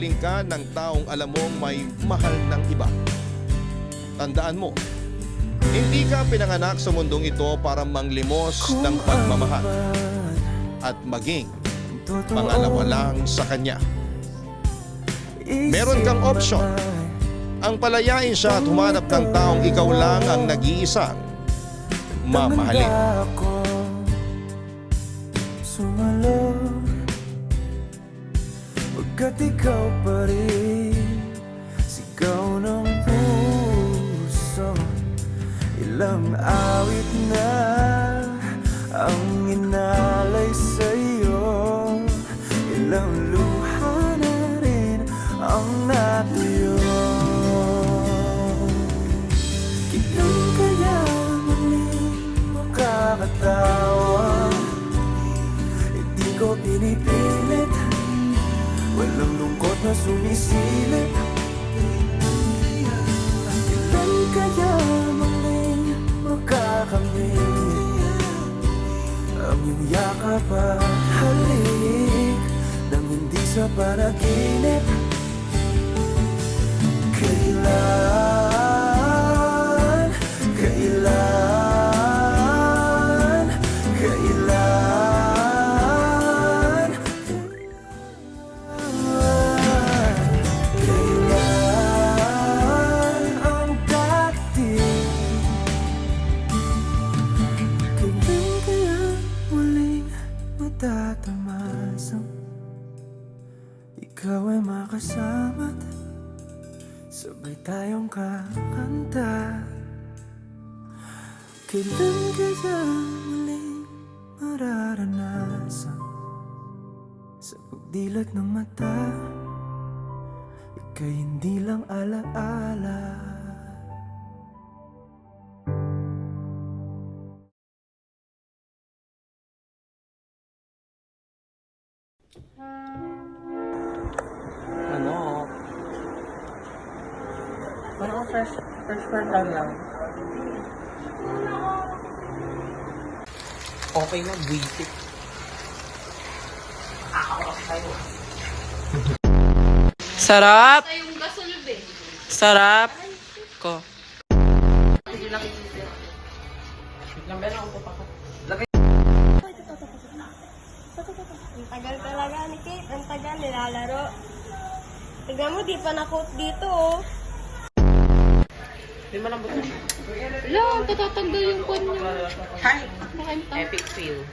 mahalin ka ng taong alam mong may mahal ng iba. Tandaan mo, hindi ka pinanganak sa mundong ito para manglimos ng pagmamahal at maging pangalawa lang sa kanya. Meron kang option. Ang palayain siya at humanap ng taong ikaw lang ang nag-iisang mamahalin. Sumalo, pagkat ikaw pa rin, sigaw ng puso. Ilang awit na ang inalay sa'yo, ilang luha na rin ang natuyo. Kailan kaya muling makakatawa? Hindi ko pinipilit, walang lungkot na sumisilip. Kailan kaya muling makakamit ang iyong yakap at halik nang hindi sa panaginip? Kailan, kailan, kailan, kailan ang dati? Kailan kaya muling matatamasang ikaw ay makasama't sabay tayong kakanta? Kailan kaya muling mararanasan sa pagdilat ng mata, ika'y hindi lang alaala? Ano? Parang first part lang. Okay na, buwisit. Sarap! Yung gasolub eh. Sarap! Ko. Ang tagal talaga ni Kate. Ang tagal nilalaro. Tignan mo, di pa na-coat dito oh. Di malambot na. Wala, tatatanggal yung kon niya. Hi! Makanta. Epic fail.